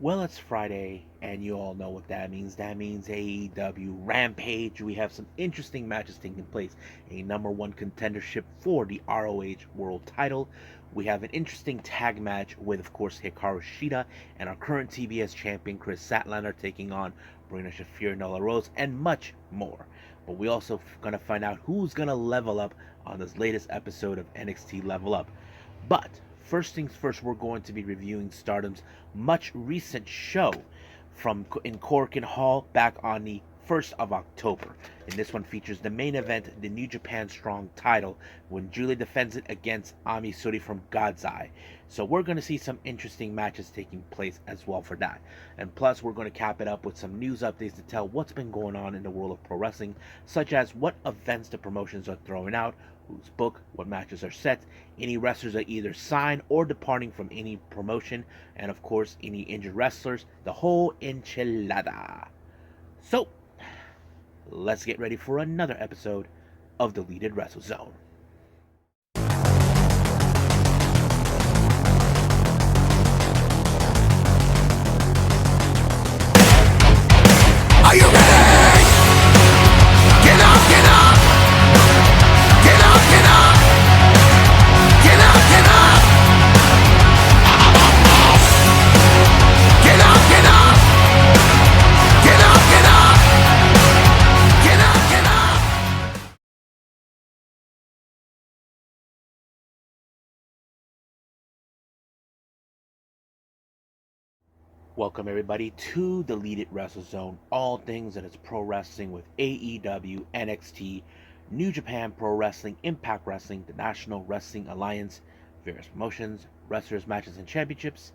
Well, it's Friday, and you all know what that means. That means AEW Rampage. We have some interesting matches taking place. A number one contendership for the ROH World title. We have an interesting tag match with, of course, Hikaru Shida and our current TBS champion Chris Statlander taking on Brina Shafir and Nola Rose, and much more. But we also gonna find out who's gonna level up on this latest episode of NXT Level Up. But first things first, we're going to be reviewing Stardom's much recent show from in Korakuen Hall back on the 1st of October. And this one features the main event, the New Japan Strong title, when Julia defends it against Ami Suri from God's Eye. So we're going to see some interesting matches taking place as well for that. And plus, we're going to cap it up with some news updates to tell what's been going on in the world of pro wrestling, such as what events the promotions are throwing out, who's booked, what matches are set, any wrestlers are either signed or departing from any promotion, and of course, any injured wrestlers, the whole enchilada. So, let's get ready for another episode of the Deleted Wrestle Zone. Are you ready? Get up, get up! Get up, get up! Get up, get up! Get up, get up! Get up, get up! Get up, get up! Welcome everybody to the Deleted Wrestle Zone, all things that is pro wrestling with AEW, NXT, New Japan Pro Wrestling, Impact Wrestling, the National Wrestling Alliance, various promotions, wrestlers, matches, and championships.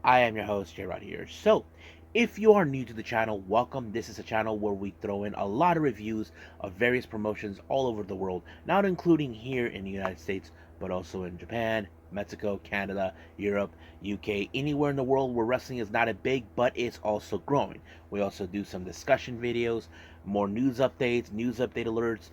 I am your host, J Rod here. So, if you are new to the channel, welcome. This is a channel where we throw in a lot of reviews of various promotions all over the world, not including here in the United States, but also in Japan, Mexico, Canada, Europe, UK, anywhere in the world where wrestling is not as big, but it's also growing. We also do some discussion videos, more news updates, news update alerts,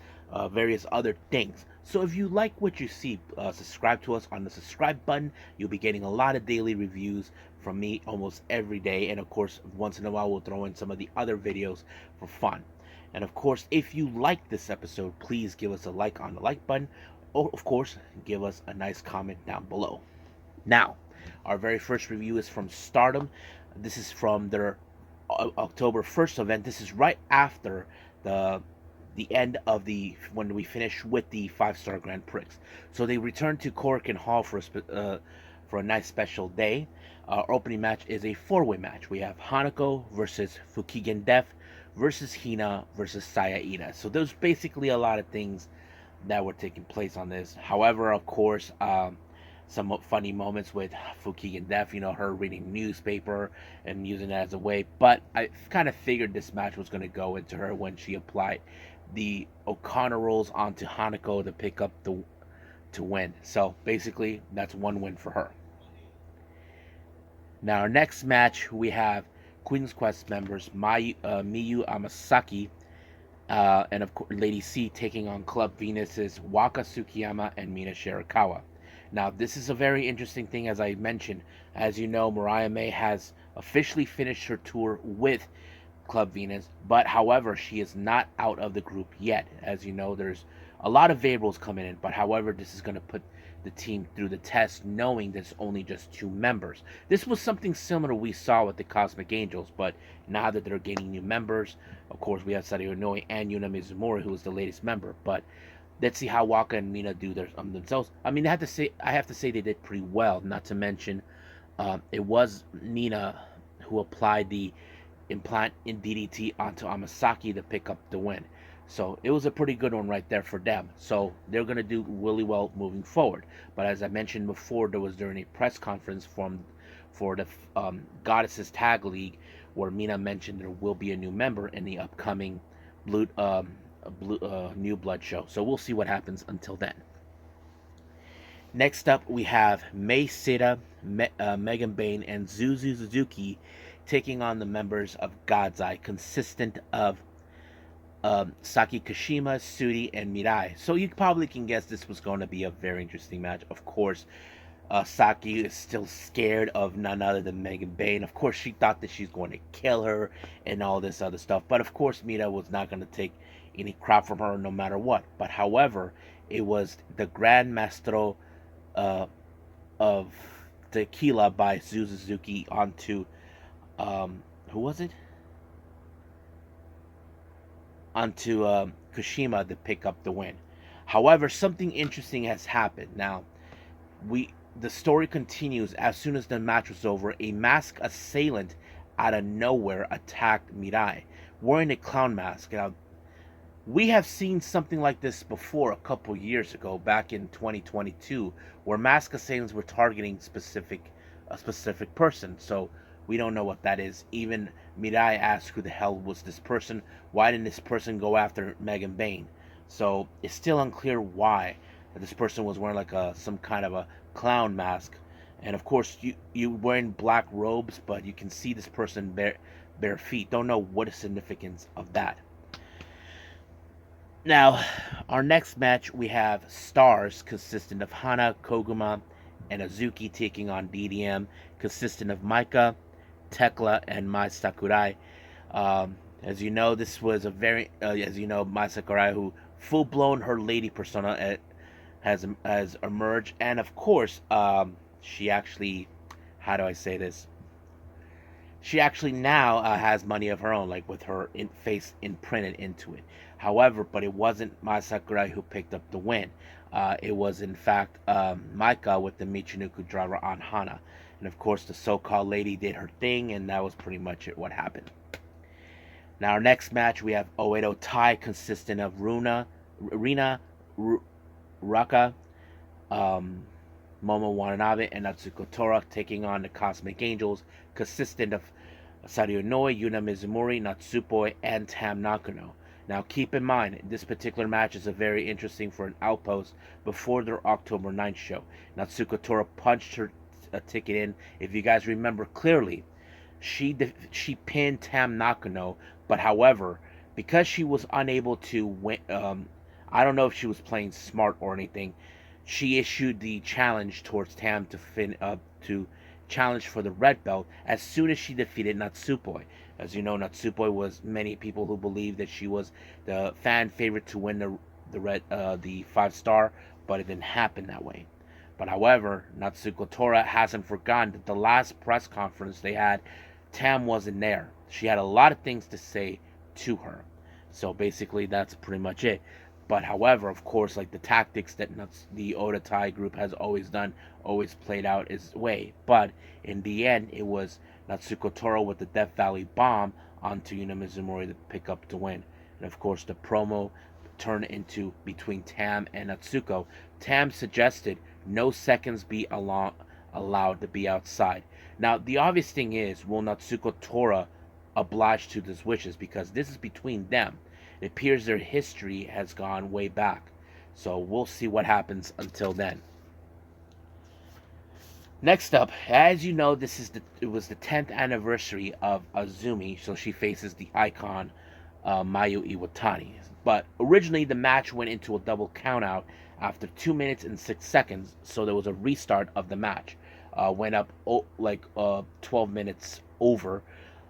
various other things. So if you like what you see, subscribe to us on the subscribe button. You'll be getting a lot of daily reviews from me almost every day, and of course once in a while we'll throw in some of the other videos for fun. And of course, if you like this episode, please give us a like on the like button, or of course give us a nice comment down below. Now, our very first review is from Stardom. This is from their October 1st event. This is right after the end of the when we finish with the 5-star Grand Prix. So they return to Korakuen Hall for a nice special day. Our opening match is a 4-way match. We have Hanako versus Fukigen Death versus Hina versus Saya Ida. So there's basically a lot of things that were taking place on this. However, of course, some funny moments with Fukigen Death, her reading newspaper and using that as a way. But I kind of figured this match was going to go into her when she applied the O'Connor rolls onto Hanako to pick up to win. So basically, that's one win for her. Now, our next match, we have Queen's Quest members Miyu Amasaki and of course Lady C taking on Club Venus's Waka Tsukiyama and Mina Shirakawa. Now, this is a very interesting thing, as I mentioned. As you know, Mariah May has officially finished her tour with Club Venus, but however, she is not out of the group yet. As you know, there's a lot of variables coming in, but however, this is going to put the team through the test, knowing there's only just 2 members. This was something similar we saw with the Cosmic Angels, but now that they're gaining new members, of course, we have Sario Inoue and Yuna Mizumori, who is the latest member, but let's see how Waka and Mina do themselves. I mean, I have to say they did pretty well. Not to mention, it was Nina who applied the implant in DDT onto Amasaki to pick up the win. So it was a pretty good one right there for them. So they're going to do really well moving forward. But as I mentioned before, there was during a press conference for the Goddesses Tag League, where Mina mentioned there will be a new member in the upcoming New Blood show. So we'll see what happens until then. Next up, we have Mei Seta, Megan Bain, and Zuzu Suzuki taking on the members of God's Eye, consistent of Saki Kashima, Sudi, and Mirai. So you probably can guess this was going to be a very interesting match. Of course, Saki is still scared of none other than Megan Bay. And of course, she thought that she's going to kill her and all this other stuff. But of course, Mita was not going to take any crap from her no matter what. But however, it was the Grand Maestro uh, of Tequila by Suzuki onto, who was it? Onto Kushima to pick up the win. However, something interesting has happened. Now, we the story continues. As soon as the match was over, a masked assailant out of nowhere attacked Mirai wearing a clown mask. Now, we have seen something like this before a couple years ago, back in 2022, where masked assailants were targeting a specific person. So we don't know what that is. Even Mirai asked who the hell was this person. Why didn't this person go after Megan Bain? So it's still unclear why this person was wearing like some kind of a clown mask. And of course, you wearing black robes, but you can see this person bare feet. Don't know what the significance of that. Now, our next match, we have Stars, consisting of Hana, Koguma, and Azuki taking on DDM, consisting of Maika, Tekla, and Mai Sakurai. As you know, this was as you know, Mai Sakurai, who full blown her lady persona has emerged, and of course, she actually, how do I say this? She actually now has money of her own, like with her face imprinted into it. However, but it wasn't Mai Sakurai who picked up the win. It was in fact Maika with the Michinoku driver on Hana. And of course, the so-called lady did her thing, and that was pretty much it. What happened? Now, our next match, we have Oedo Tai, consisting of Rina, Raka, Momo Watanabe, and Natsuko Tora, taking on the Cosmic Angels, consisting of Sario Noe, Yuna Mizumori, Natsupoi, and Tam Nakano. Now, keep in mind, this particular match is very interesting for an outpost before their October 9th show. Natsuko Tora punched her ticket in. If you guys remember clearly, she pinned Tam Nakano, but however, because she was unable to win, I don't know if she was playing smart or anything, she issued the challenge towards Tam to challenge for the red belt as soon as she defeated Natsupoi. As you know, Natsupoi was many people who believed that she was the fan favorite to win the 5-star, but it didn't happen that way. But however, Natsuko Tora hasn't forgotten that the last press conference they had, Tam wasn't there. She had a lot of things to say to her. So basically, that's pretty much it. But however, of course, like the tactics that the Oda Tai group has always done, always played out its way. But in the end, it was Natsuko Tora with the Death Valley Bomb onto Yuna Mizumori to pick up the win. And of course, the promo turned into between Tam and Natsuko. Tam suggested no seconds be allowed to be outside. Now, the obvious thing is, will Natsuko Tora oblige to these wishes? Because this is between them. It appears their history has gone way back. So we'll see what happens until then. Next up, as you know, it was the 10th anniversary of Azumi, so she faces the icon Mayu Iwatani. But originally the match went into a double countout after 2 minutes and 6 seconds, so there was a restart of the match. Went up 12 minutes over.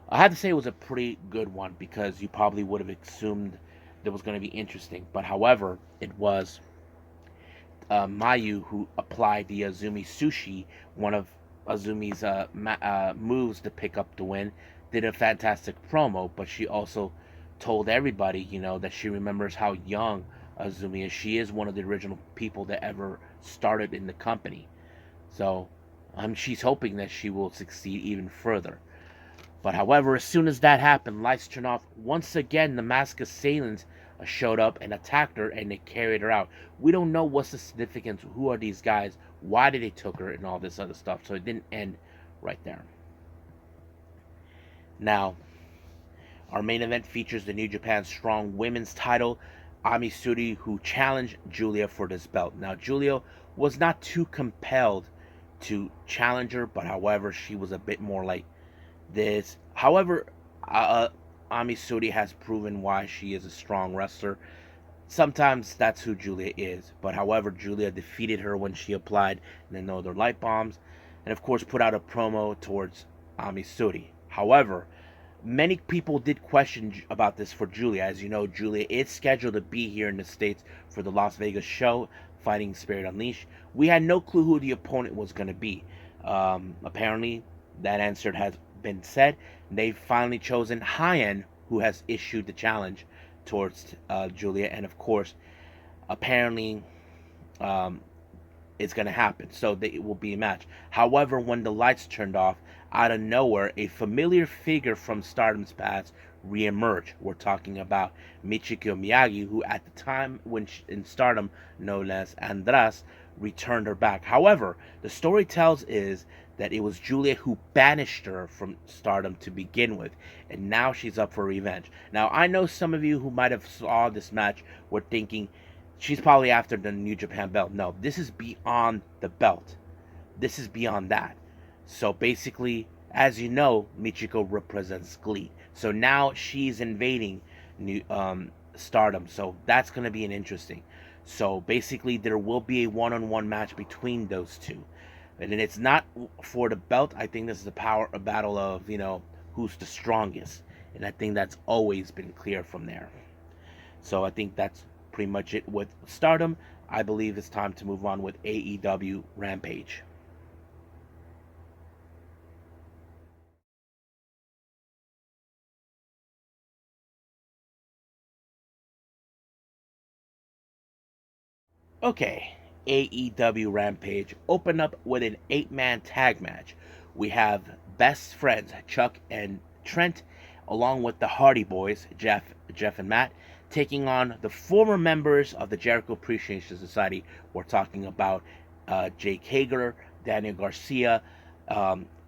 I had to say it was a pretty good one because you probably would have assumed that was going to be interesting. But however, it was Mayu who applied the Azumi Sushi, one of Azumi's moves to pick up the win. Did a fantastic promo, but she also told everybody, that she remembers how young Azumi is. She is one of the original people that ever started in the company. So she's hoping that she will succeed even further. But however, as soon as that happened, lights turned off. Once again, the masked assailants showed up and attacked her, and they carried her out. We don't know what's the significance. Who are these guys? Why did they took her and all this other stuff? So it didn't end right there. Now, our main event features the New Japan Strong Women's title, Ami Suri, who challenged Julia for this belt. Now, Julia was not too compelled to challenge her, but however, she was a bit more like this. However, Ami Suri has proven why she is a strong wrestler. Sometimes that's who Julia is. But however, Julia defeated her when she applied the Northern Light Bombs, and of course put out a promo towards Ami Suri. However, many people did question about this for Julia. As you know, Julia is scheduled to be here in the States for the Las Vegas show, fighting Spirit Unleashed. We had no clue who the opponent was going to be. Apparently, that answer has been said. They've finally chosen Hyen, who has issued the challenge towards Julia, and of course, apparently, um, it's going to happen. So it will be a match. However, when the lights turned off, out of nowhere, a familiar figure from Stardom's past reemerged. We're talking about Michiko Miyagi, who at the time when in Stardom, known as Andras, returned her back. However, the story tells is that it was Julia who banished her from Stardom to begin with, and now she's up for revenge. Now, I know some of you who might have saw this match were thinking, she's probably after the New Japan belt. No, this is beyond the belt. This is beyond that. So basically, as you know, Michiko represents Glee. So now she's invading Stardom. So that's going to be an interesting. So basically, there will be a one-on-one match between those two. And it's not for the belt. I think this is a battle of, who's the strongest. And I think that's always been clear from there. So I think that's pretty much it with Stardom. I believe it's time to move on with AEW Rampage. Okay, AEW Rampage opened up with an 8-man tag match. We have best friends Chuck and Trent, along with the Hardy Boys, Jeff and Matt, taking on the former members of the Jericho Appreciation Society. We're talking about Jake Hager, Daniel Garcia,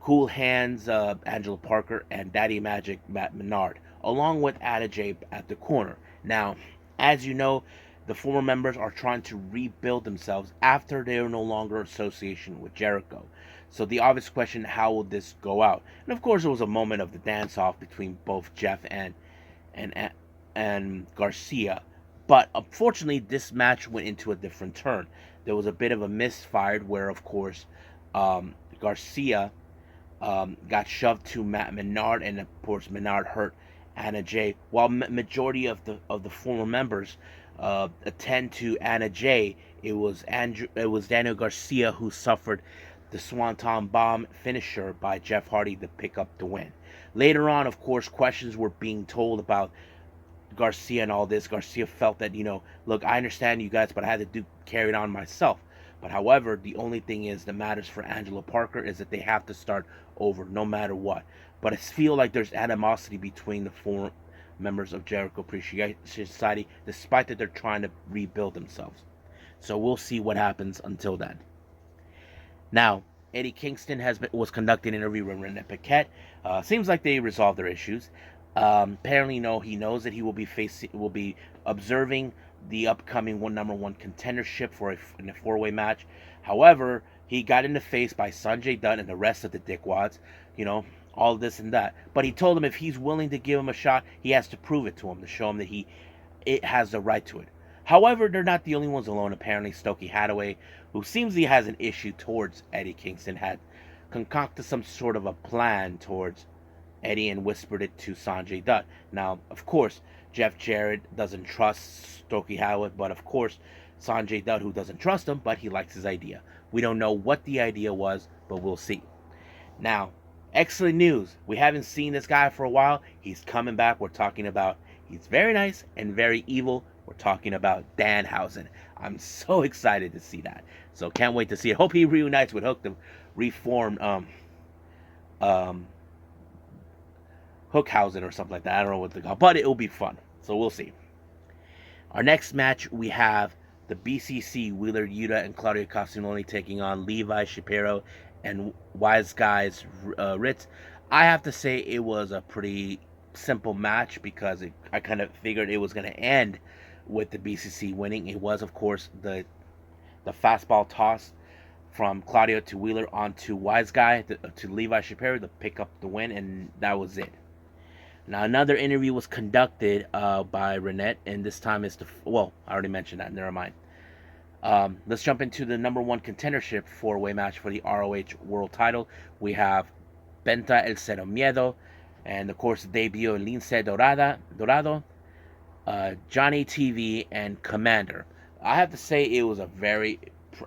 Cool Hands, Angela Parker, and Daddy Magic, Matt Menard, along with Anna Jay at the corner. Now, as you know, the former members are trying to rebuild themselves after they are no longer association with Jericho. So the obvious question, how will this go out? And of course, it was a moment of the dance-off between both Jeff and and Garcia. But unfortunately, this match went into a different turn. There was a bit of a misfire where, of course, Garcia got shoved to Matt Menard, and of course Menard hurt Anna Jay. While majority of the former members attend to Anna Jay, it was Daniel Garcia who suffered the Swanton Bomb finisher by Jeff Hardy to pick up the win. Later on, of course, questions were being told about Garcia and all this. Garcia felt that, look, I understand you guys, but I had to carry it on myself. But however, the only thing is that matters for Angela Parker is that they have to start over no matter what. But I feel like there's animosity between the four members of Jericho Appreciation Society, despite that they're trying to rebuild themselves. So we'll see what happens until then. Now, Eddie Kingston was conducting an interview with Renee Paquette. Seems like they resolved their issues. Apparently, no, he knows that he will be observing the upcoming number one contendership in a 4-way match. However, he got in the face by Sanjay Dutt and the rest of the dickwads. All this and that. But he told him if he's willing to give him a shot, he has to prove it to him to show him that it has the right to it. However, they're not the only ones alone. Apparently, Stokey Hathaway, who seems he has an issue towards Eddie Kingston, had concocted some sort of a plan towards Eddie and whispered it to Sanjay Dutt. Now, of course, Jeff Jarrett doesn't trust Stokey Hathaway, but of course, Sanjay Dutt, who doesn't trust him, but he likes his idea. We don't know what the idea was, but we'll see. Now, excellent news. We haven't seen this guy for a while. He's coming back. We're talking about, he's very nice and very evil. We're talking about Danhausen. I'm so excited to see that. So can't wait to see it. Hope he reunites with Hook to reform Hookhausen or something like that. I don't know what to call it, but it will be fun. So we'll see. Our next match, we have the BCC, Wheeler Yuta and Claudio Castagnoli taking on Levi Shapiro and Wise Guys Ritz. I have to say it was a pretty simple match because I kind of figured it was going to end with the BCC winning. It was, of course, the fastball toss from Claudio to Wheeler onto Wise Guy to Levi Shapiro to pick up the win, and that was it. Now, another interview was conducted by Renette, and this time it's well, I already mentioned that. Never mind. Let's jump into the number one contendership four-way match for the ROH World title. We have Penta El Cero Miedo, and of course, debut Lince Dorado, Johnny TV, and Commander. I have to say it was a very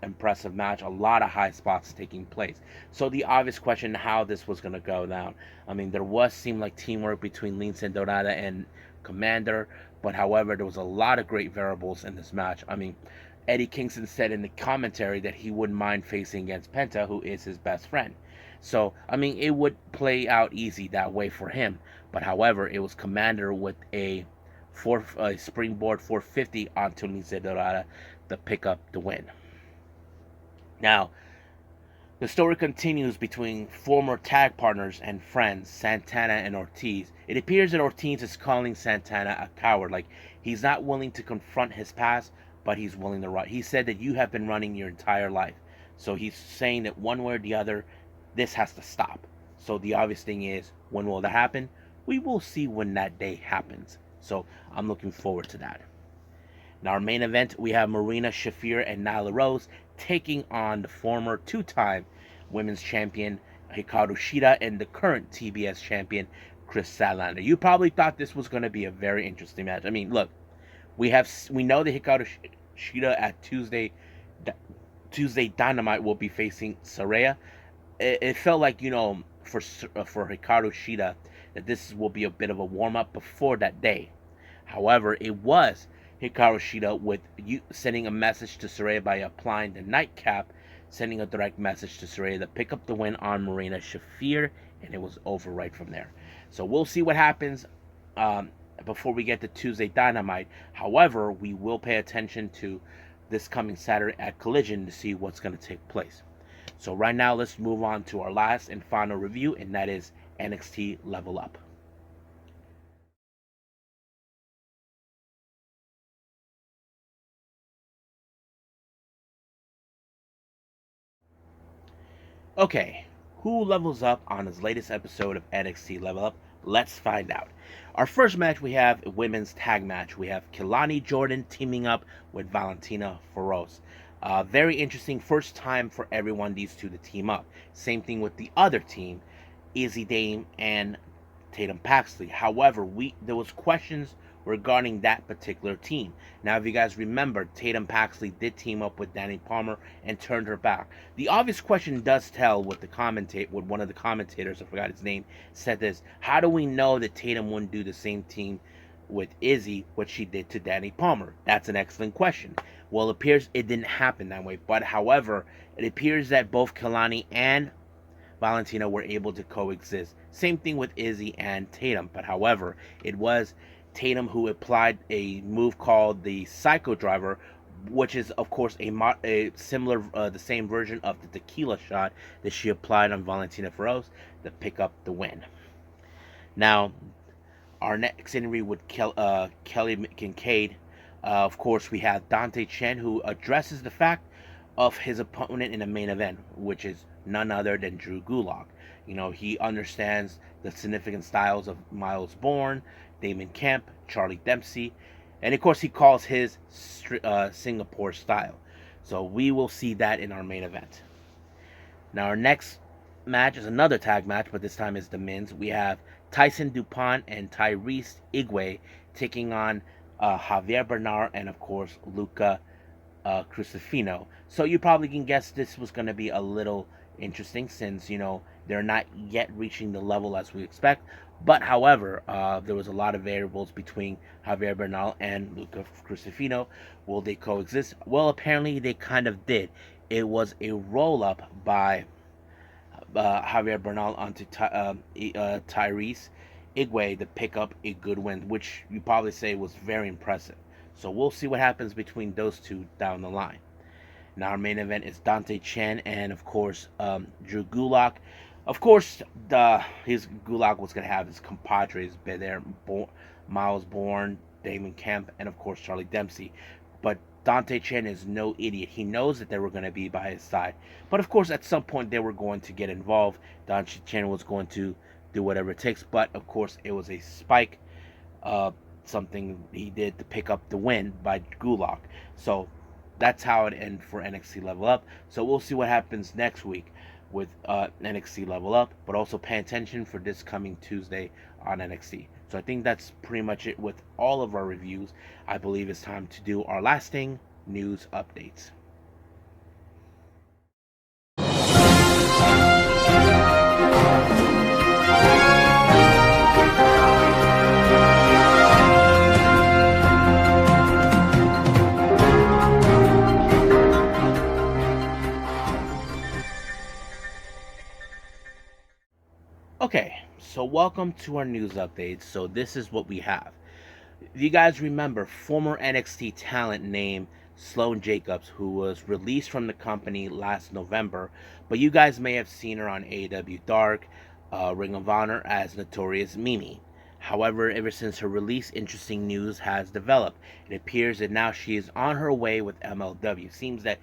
impressive match. A lot of high spots taking place. So the obvious question, how this was going to go down. I mean, there was seem like teamwork between Lince Dorada and Commander, but however, there was a lot of great variables in this match. I mean, Eddie Kingston said in the commentary that he wouldn't mind facing against Penta, who is his best friend. So, I mean, it would play out easy that way for him. But however, it was Commander with a springboard 450 onto Lince Dorada to pick up the win. Now, the story continues between former tag partners and friends, Santana and Ortiz. It appears that Ortiz is calling Santana a coward, like he's not willing to confront his past, but he's willing to run. He said that you have been running your entire life. So he's saying that one way or the other, this has to stop. So the obvious thing is, when will that happen? We will see when that day happens. So I'm looking forward to that. In our main event, we have Marina Shafir and Nyla Rose taking on the former two-time women's champion Hikaru Shida and the current TBS champion Chris Statlander. You probably thought this was going to be a very interesting match. I mean, look, we know that Hikaru Shida at Tuesday Dynamite will be facing Saraya. It felt like, for Hikaru Shida, that this will be a bit of a warm-up before that day. However, it was Hikaru Shida with sending a message to Saraya by applying the nightcap, sending a direct message to Saraya to pick up the win on Marina Shafir, and it was over right from there. So we'll see what happens before we get to Tuesday Dynamite. However, we will pay attention to this coming Saturday at Collision to see what's going to take place. So right now, let's move on to our last and final review, and that is NXT Level Up. Okay, who levels up on his latest episode of NXT Level Up? Let's find out. Our first match, we have a women's tag match. We have Kelani Jordan teaming up with Valentina Feroz. Very interesting, first time for everyone, these two to team up. Same thing with the other team, Izzy Dame and Tatum Paxley. However, there was questions regarding that particular team. Now, if you guys remember, Tatum Paxley did team up with Danny Palmer and turned her back. The obvious question does tell with one of the commentators, I forgot his name, said this: how do we know that Tatum wouldn't do the same team with Izzy what she did to Danny Palmer? That's an excellent question. Well, it appears it didn't happen that way, but however, it appears that both Kelani and Valentina were able to coexist. Same thing with Izzy and Tatum, but however, it was Tatum who applied a move called the Psycho Driver, which is of course a similar, the same version of the tequila shot that she applied on Valentina Feroz to pick up the win. Now, our next interview with Kelly Kincaid. Of course, we have Dante Chen, who addresses the fact of his opponent in the main event, which is none other than Drew Gulak. He understands the significant styles of Miles Bourne, Damon Kemp, Charlie Dempsey, and of course he calls his Singapore style. So we will see that in our main event. Now, our next match is another tag match, but this time is the men's. We have Tyson DuPont and Tyrese Igwe taking on Javier Bernal and of course Luca Crucifino. So you probably can guess this was going to be a little interesting, since they're not yet reaching the level as we expect. But however, there was a lot of variables between Javier Bernal and Luca Crucifino. Will they coexist? Well, apparently they kind of did. It was a roll-up by Javier Bernal onto Tyrese Igwe to pick up a good win, which you probably say was very impressive. So we'll see what happens between those two down the line. Now, our main event is Dante Chen and of course Drew Gulak. Of course, his Gulak was going to have his compadres be there: Miles Bourne, Damon Kemp, and of course Charlie Dempsey. But Dante Chen is no idiot. He knows that they were going to be by his side. But of course, at some point they were going to get involved. Dante Chen was going to do whatever it takes. But of course, it was a spike, something he did to pick up the win by Gulak. So that's how it ended for NXT Level Up. So we'll see what happens next week with NXT Level Up, but also pay attention for this coming Tuesday on NXT. So I think that's pretty much it with all of our reviews. I believe it's time to do our lasting news updates. Okay, so welcome to our news updates. So this is what we have. If you guys remember, former NXT talent named Sloane Jacobs, who was released from the company last November, but you guys may have seen her on AEW Dark, Ring of Honor as Notorious Mimi. However, ever since her release, interesting news has developed. It appears that now she is on her way with MLW. Seems that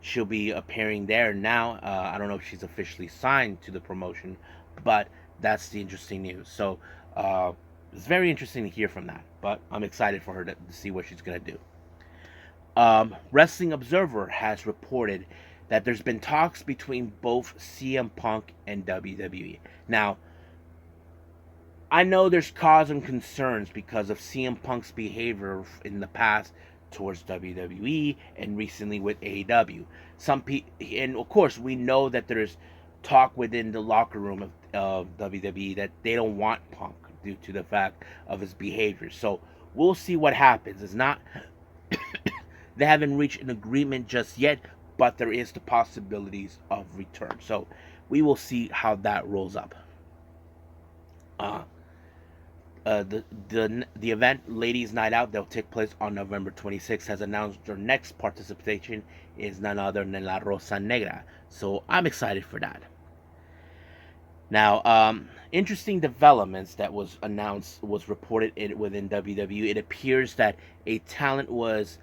she'll be appearing there now. I don't know if she's officially signed to the promotion, but that's the interesting news. So it's very interesting to hear from that, but I'm excited for her to see what she's going to do. Wrestling Observer has reported that there's been talks between both CM Punk and WWE. Now, I know there's cause and concerns because of CM Punk's behavior in the past towards WWE and recently with AEW. And of course, we know that there's talk within the locker room of WWE that they don't want Punk due to the fact of his behavior. So we'll see what happens. It's not they haven't reached an agreement just yet, but there is the possibilities of return. So we will see how that rolls up. The event Ladies Night Out that will take place on November 26th has announced their next participation is none other than La Rosa Negra. So I'm excited for that. Now, interesting developments that was announced was reported within WWE. It appears that a talent was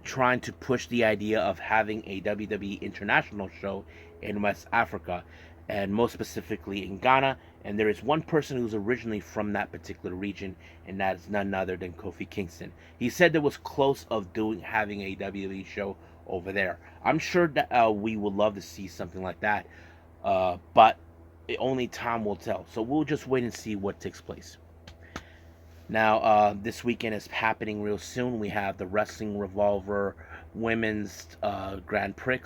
trying to push the idea of having a WWE international show in West Africa, and most specifically in Ghana. And there is one person who's originally from that particular region, and that is none other than Kofi Kingston. He said there was close of having a WWE show over there. I'm sure that we would love to see something like that, but only time will tell. So we'll just wait and see what takes place. Now, this weekend is happening real soon. We have the Wrestling Revolver Women's Grand Prix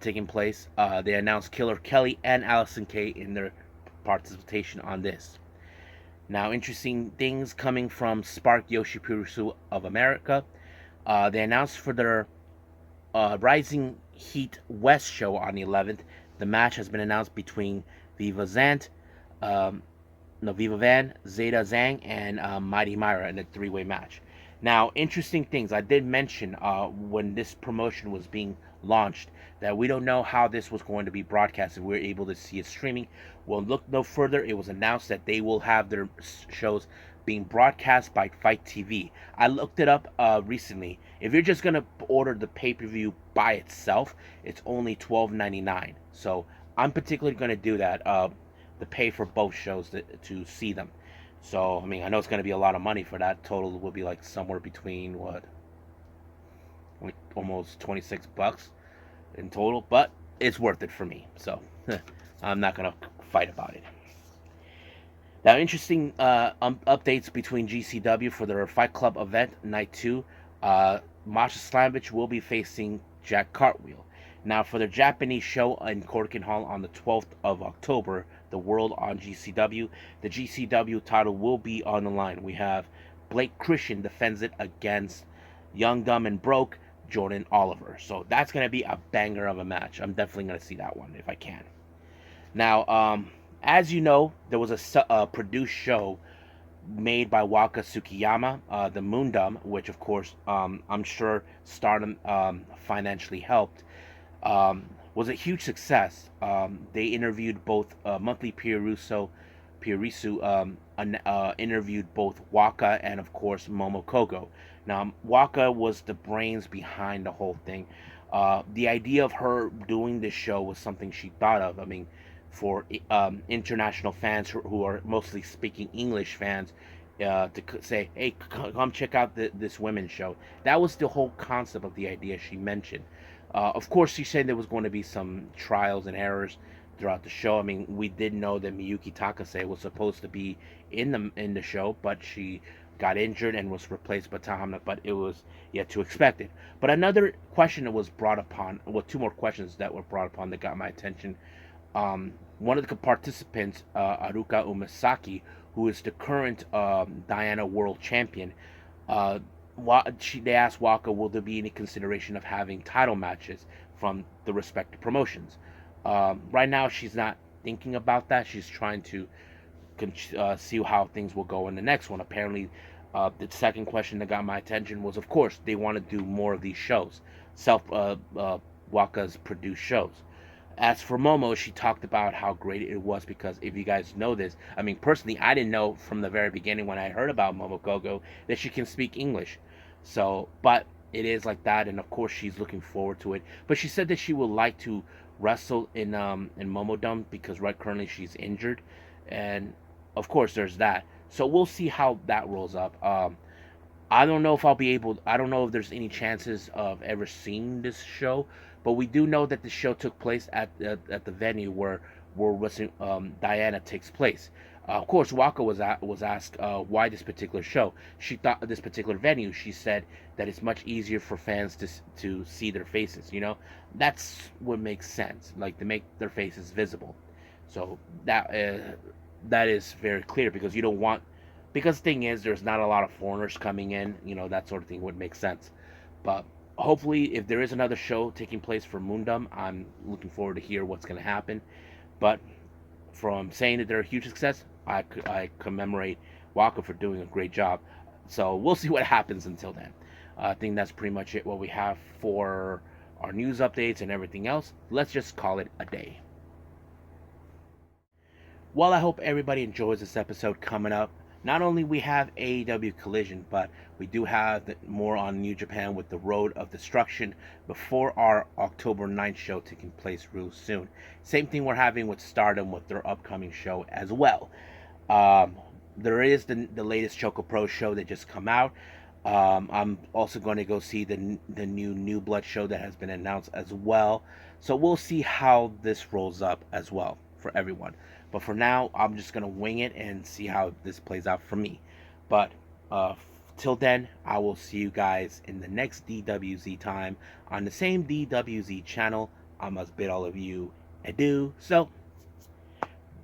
taking place. They announced Killer Kelly and Allison Kay in their participation on this. Now, interesting things coming from Spark Joshi Puroresu of America. They announced for their Rising Heat West show on the 11th. The match has been announced between Viva Van, Zeta Zhang, and Mighty Myra in a three-way match. Now, interesting things. I did mention when this promotion was being launched that we don't know how this was going to be broadcasted. We were able to see it streaming. Well, look no further. It was announced that they will have their shows being broadcast by Fight TV. I looked it up recently. If you're just going to order the pay-per-view by itself, it's only $12.99. So I'm particularly going to do that, to pay for both shows to see them. So, I mean, I know it's going to be a lot of money for that. Total will be like somewhere between, like almost $26 in total. But it's worth it for me. So, I'm not going to fight about it. Now, interesting updates between GCW for their Fight Club event, Night 2. Masha Slamovich will be facing Jack Cartwheel. Now, for the Japanese show in Korakuen Hall on the 12th of October, the World on GCW, the GCW title will be on the line. We have Blake Christian defends it against Young, Dumb, and Broke Jordan Oliver. So that's going to be a banger of a match. I'm definitely going to see that one if I can. Now, as you know, there was a produced show made by Waka Tsukiyama, the Moondom, which of course I'm sure Stardom financially helped. Was a huge success. They interviewed both Monthly Puroresu interviewed both Waka and of course Momo Kogo. Now Waka was the brains behind the whole thing. The idea of her doing this show was something she thought of. I mean, for international fans who are mostly speaking English fans to say, hey, come check out this women's show. That was the whole concept of the idea she mentioned. Of course, she said there was going to be some trials and errors throughout the show. I mean, we did know that Miyuki Takase was supposed to be in the show, but she got injured and was replaced by Tahamna, but it was yet to expected. But another question that was brought upon, well, two more questions that were brought upon that got my attention. One of the participants, Aruka Umasaki, who is the current Diana World Champion, uh, they asked Waka, will there be any consideration of having title matches from the respective promotions? Right now, she's not thinking about that. She's trying to see how things will go in the next one. Apparently, the second question that got my attention was, of course, they want to do more of these shows, Waka's produced shows. As for Momo, she talked about how great it was because if you guys know this, I mean, personally, I didn't know from the very beginning when I heard about Momo Gogo that she can speak English. So, but it is like that, and of course, she's looking forward to it. But she said that she would like to wrestle in Momodom because right currently she's injured, and of course, there's that. So we'll see how that rolls up. I don't know if I'll be able. I don't know if there's any chances of ever seeing this show, but we do know that the show took place at the venue where Wrestling Diana takes place. Of course, Waka was asked why this particular show. She thought this particular venue. She said that it's much easier for fans to see their faces. You know, that's what makes sense. Like to make their faces visible. So that is very clear because you don't want, because the thing is there's not a lot of foreigners coming in, that sort of thing would make sense. But hopefully if there is another show taking place for Moondom, I'm looking forward to hear what's going to happen. But from saying that they're a huge success, I commemorate Waka for doing a great job. So we'll see what happens until then. I think that's pretty much it what we have for our news updates and everything else. Let's just call it a day. Well, I hope everybody enjoys this episode coming up. Not only we have AEW Collision, but we do have more on New Japan with the Road of Destruction before our October 9th show taking place real soon. Same thing we're having with Stardom with their upcoming show as well. There is the latest Choco Pro show that just come out. I'm also going to go see the New Blood show that has been announced as well. So we'll see how this rolls up as well for everyone. But for now, I'm just going to wing it and see how this plays out for me. But till then, I will see you guys in the next DWZ time on the same DWZ channel. I must bid all of you adieu. So,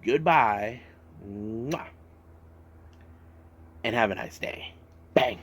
goodbye. Mwah. And have a nice day. Bang.